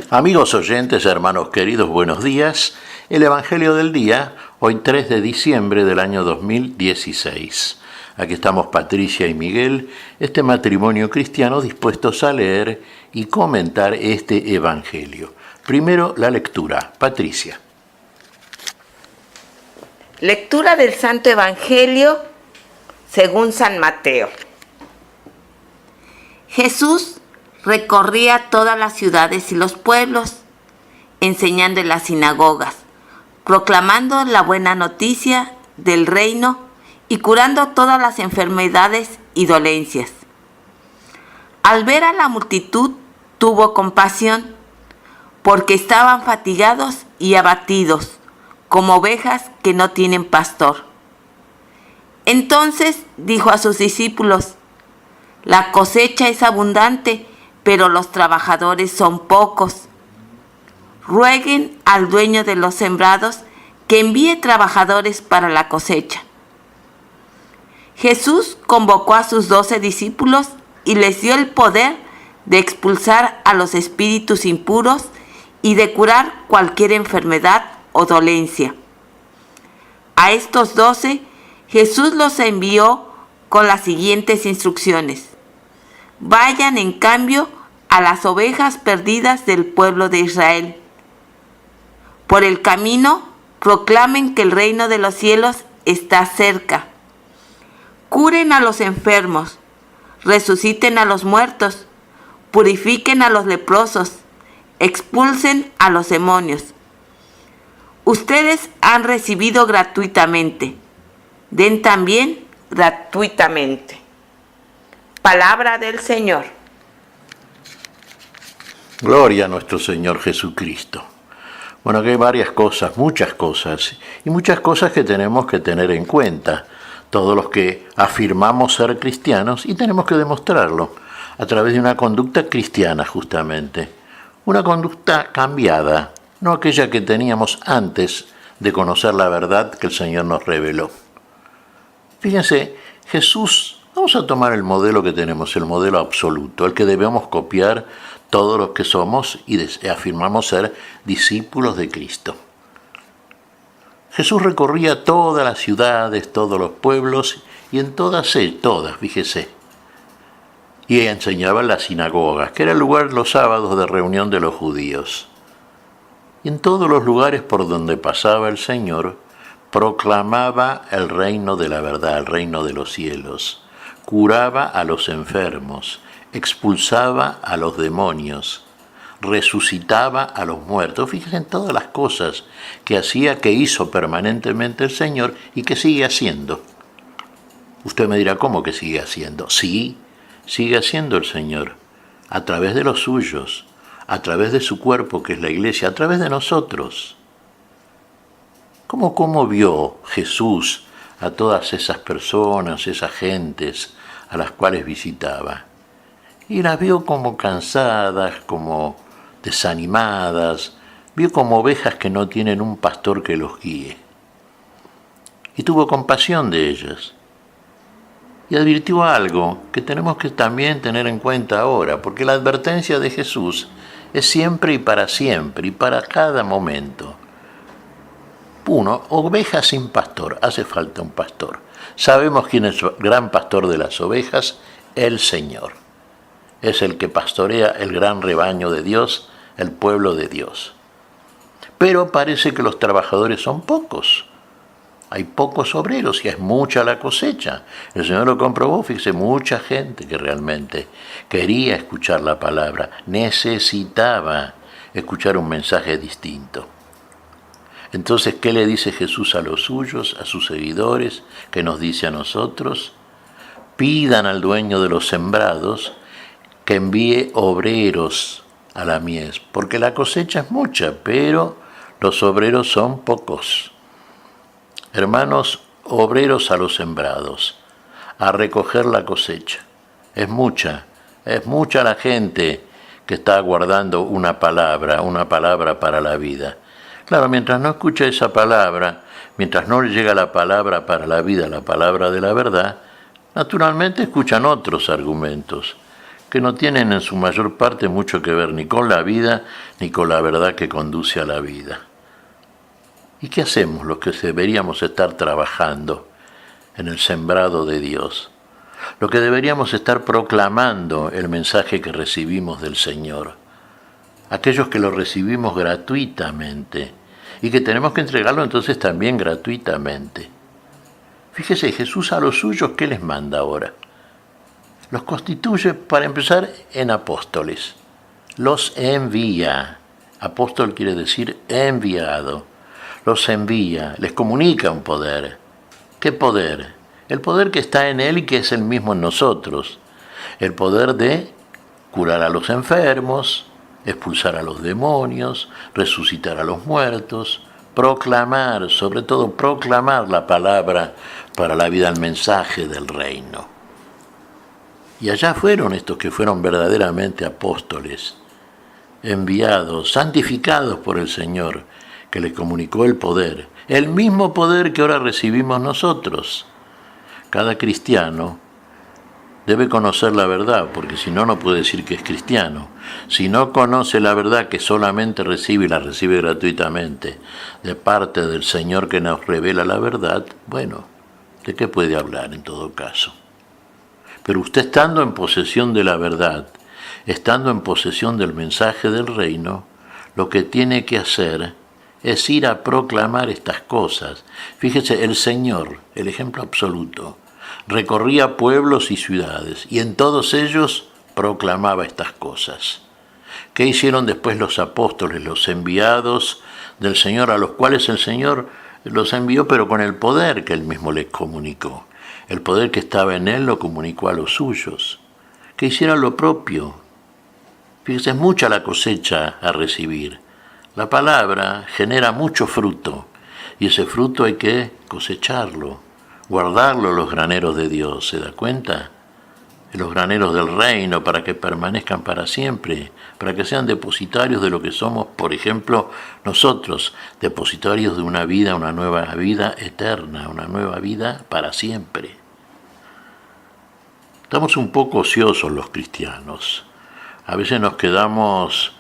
Amigos oyentes, hermanos queridos, buenos días. El Evangelio del día, hoy 3 de diciembre del año 2016. Aquí estamos Patricia y Miguel, este matrimonio cristiano dispuestos a leer y comentar este Evangelio. Primero la lectura. Patricia. Lectura del Santo Evangelio según San Mateo. Jesús recorría todas las ciudades y los pueblos, enseñando en las sinagogas, proclamando la buena noticia del reino y curando todas las enfermedades y dolencias. Al ver a la multitud, tuvo compasión, porque estaban fatigados y abatidos, como ovejas que no tienen pastor. Entonces dijo a sus discípulos: la cosecha es abundante, pero los trabajadores son pocos. Rueguen al dueño de los sembrados que envíe trabajadores para la cosecha. Jesús convocó a sus 12 discípulos y les dio el poder de expulsar a los espíritus impuros y de curar cualquier enfermedad o dolencia. A estos 12, Jesús los envió con las siguientes instrucciones: vayan en cambio a las ovejas perdidas del pueblo de Israel. Por el camino, proclamen que el reino de los cielos está cerca. Curen a los enfermos, resuciten a los muertos, purifiquen a los leprosos, expulsen a los demonios. Ustedes han recibido gratuitamente, den también gratuitamente. Palabra del Señor. Gloria a nuestro Señor Jesucristo. Bueno, que hay varias cosas, muchas cosas que tenemos que tener en cuenta, todos los que afirmamos ser cristianos, y tenemos que demostrarlo a través de una conducta cristiana justamente, una conducta cambiada, no aquella que teníamos antes de conocer la verdad que el Señor nos reveló. Fíjense, Jesús, vamos a tomar el modelo que tenemos, el modelo absoluto, el que debemos copiar todos los que somos y afirmamos ser discípulos de Cristo. Jesús recorría todas las ciudades, todos los pueblos, y en todas, fíjese, y enseñaba en las sinagogas, que era el lugar los sábados de reunión de los judíos. Y en todos los lugares por donde pasaba el Señor, proclamaba el reino de la verdad, el reino de los cielos, curaba a los enfermos, expulsaba a los demonios, resucitaba a los muertos. Fíjense en todas las cosas que hacía, que hizo permanentemente el Señor y que sigue haciendo. Usted me dirá, ¿cómo que sigue haciendo? Sí, sigue haciendo el Señor, a través de los suyos, a través de su cuerpo que es la iglesia, a través de nosotros. ¿Cómo vio Jesús a todas esas personas, esas gentes a las cuales visitaba? Y las vio como cansadas, como desanimadas, vio como ovejas que no tienen un pastor que los guíe. Y tuvo compasión de ellas. Y advirtió algo que tenemos que también tener en cuenta ahora, porque la advertencia de Jesús es siempre y para cada momento. Uno, ovejas sin pastor, hace falta un pastor. Sabemos quién es el gran pastor de las ovejas, el Señor. Es el que pastorea el gran rebaño de Dios, el pueblo de Dios. Pero parece que los trabajadores son pocos. Hay pocos obreros y es mucha la cosecha. El Señor lo comprobó, fíjese, mucha gente que realmente quería escuchar la palabra, necesitaba escuchar un mensaje distinto. Entonces, ¿qué le dice Jesús a los suyos, a sus seguidores? ¿Qué nos dice a nosotros? Pidan al dueño de los sembrados que envíe obreros a la mies, porque la cosecha es mucha, pero los obreros son pocos. Hermanos, obreros a los sembrados, a recoger la cosecha. Es mucha la gente que está aguardando una palabra para la vida. Claro, mientras no escucha esa palabra, mientras no le llega la palabra para la vida, la palabra de la verdad, naturalmente escuchan otros argumentos, que no tienen en su mayor parte mucho que ver ni con la vida ni con la verdad que conduce a la vida. ¿Y qué hacemos los que deberíamos estar trabajando en el sembrado de Dios? Lo que deberíamos estar proclamando el mensaje que recibimos del Señor. Aquellos que lo recibimos gratuitamente y que tenemos que entregarlo entonces también gratuitamente. Fíjese, Jesús a los suyos, ¿qué les manda ahora? Los constituye, para empezar, en apóstoles. Los envía. Apóstol quiere decir enviado. Los envía, les comunica un poder. ¿Qué poder? El poder que está en Él y que es el mismo en nosotros. El poder de curar a los enfermos, expulsar a los demonios, resucitar a los muertos, proclamar, sobre todo proclamar la palabra para la vida, el mensaje del reino. Y allá fueron estos que fueron verdaderamente apóstoles, enviados, santificados por el Señor, que les comunicó el mismo poder que ahora recibimos nosotros. Cada cristiano debe conocer la verdad, porque si no, no puede decir que es cristiano. Si no conoce la verdad que solamente recibe y la recibe gratuitamente de parte del Señor que nos revela la verdad, bueno, ¿de qué puede hablar en todo caso? Pero usted, estando en posesión de la verdad, estando en posesión del mensaje del reino, lo que tiene que hacer es ir a proclamar estas cosas. Fíjese, el Señor, el ejemplo absoluto, recorría pueblos y ciudades y en todos ellos proclamaba estas cosas. ¿Qué hicieron después los apóstoles, los enviados del Señor, a los cuales el Señor los envió, pero con el poder que Él mismo les comunicó? El poder que estaba en Él lo comunicó a los suyos, que hicieran lo propio. Fíjese, es mucha la cosecha a recibir. La palabra genera mucho fruto, y ese fruto hay que cosecharlo, guardarlo en los graneros de Dios, ¿se da cuenta? En los graneros del reino, para que permanezcan para siempre, para que sean depositarios de lo que somos, por ejemplo, nosotros, depositarios de una vida, una nueva vida eterna, una nueva vida para siempre. Estamos un poco ociosos los cristianos. A veces nos quedamos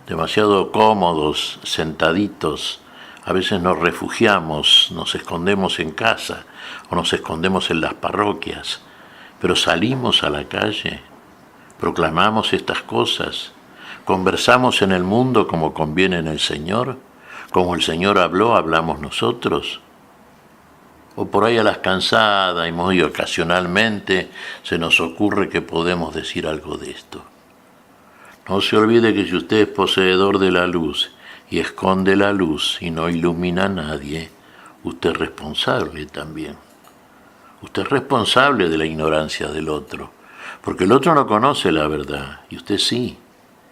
demasiado cómodos, sentaditos. A veces nos refugiamos, nos escondemos en casa o nos escondemos en las parroquias. Pero salimos a la calle, proclamamos estas cosas, conversamos en el mundo como conviene en el Señor, como el Señor habló, hablamos nosotros. O por ahí a las cansadas y muy ocasionalmente se nos ocurre que podemos decir algo de esto. No se olvide que si usted es poseedor de la luz y esconde la luz y no ilumina a nadie, usted es responsable también. Usted es responsable de la ignorancia del otro, porque el otro no conoce la verdad, y usted sí.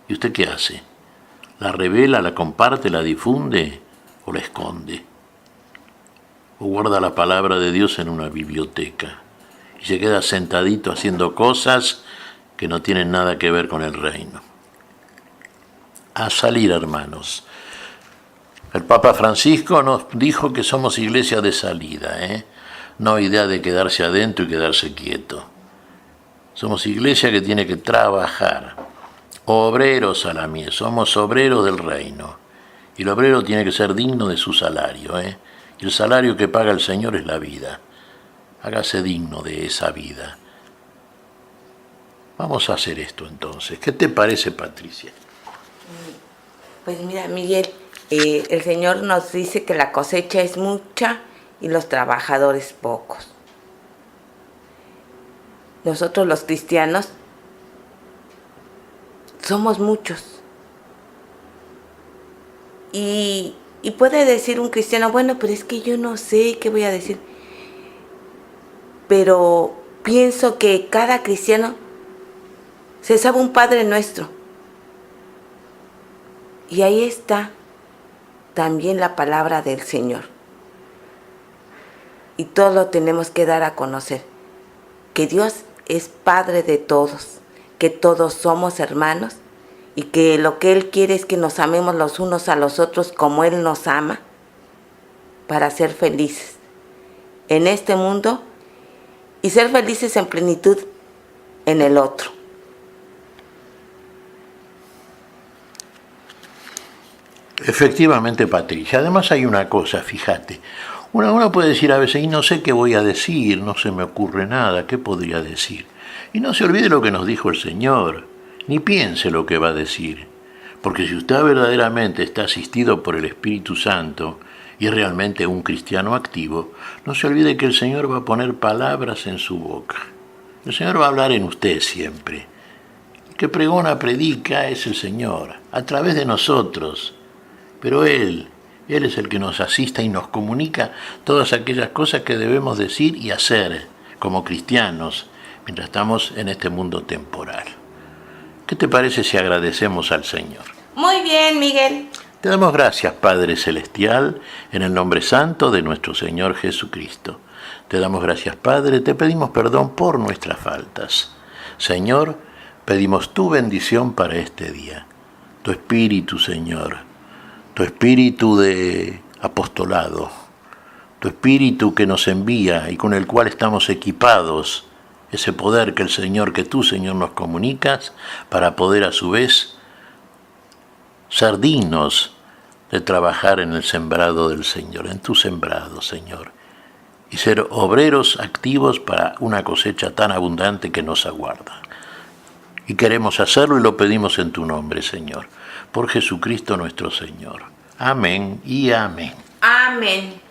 ¿Y usted qué hace? ¿La revela, la comparte, la difunde o la esconde? ¿O guarda la palabra de Dios en una biblioteca y se queda sentadito haciendo cosas que no tienen nada que ver con el reino? A salir, hermanos. El Papa Francisco nos dijo que somos iglesia de salida, No idea de quedarse adentro y quedarse quieto. Somos iglesia que tiene que trabajar. Obreros a la mies, somos obreros del reino. Y el obrero tiene que ser digno de su salario, Y el salario que paga el Señor es la vida. Hágase digno de esa vida. Vamos a hacer esto entonces. ¿Qué te parece, Patricia? Pues mira, Miguel, el Señor nos dice que la cosecha es mucha y los trabajadores pocos. Nosotros los cristianos somos muchos. Y puede decir un cristiano, bueno, pero es que yo no sé qué voy a decir. Pero pienso que cada cristiano se sabe un Padre Nuestro. Y ahí está también la palabra del Señor. Y todo lo tenemos que dar a conocer. Que Dios es Padre de todos, que todos somos hermanos y que lo que Él quiere es que nos amemos los unos a los otros como Él nos ama para ser felices en este mundo y ser felices en plenitud en el otro. Efectivamente, Patricia. Además hay una cosa, fíjate. Uno puede decir a veces, y no sé qué voy a decir, no se me ocurre nada, ¿qué podría decir? Y no se olvide lo que nos dijo el Señor, ni piense lo que va a decir. Porque si usted verdaderamente está asistido por el Espíritu Santo y es realmente un cristiano activo, no se olvide que el Señor va a poner palabras en su boca. El Señor va a hablar en usted siempre. El que pregona, predica es el Señor, a través de nosotros. Pero Él es el que nos asista y nos comunica todas aquellas cosas que debemos decir y hacer como cristianos mientras estamos en este mundo temporal. ¿Qué te parece si agradecemos al Señor? Muy bien, Miguel. Te damos gracias, Padre Celestial, en el nombre santo de nuestro Señor Jesucristo. Te damos gracias, Padre, te pedimos perdón por nuestras faltas. Señor, pedimos tu bendición para este día. Tu Espíritu, Señor, tu Espíritu de apostolado, tu Espíritu que nos envía y con el cual estamos equipados, ese poder que tú, Señor, nos comunicas para poder a su vez ser dignos de trabajar en el sembrado del Señor, en tu sembrado, Señor, y ser obreros activos para una cosecha tan abundante que nos aguarda. Y queremos hacerlo y lo pedimos en tu nombre, Señor, por Jesucristo nuestro Señor. Amén y amén. Amén.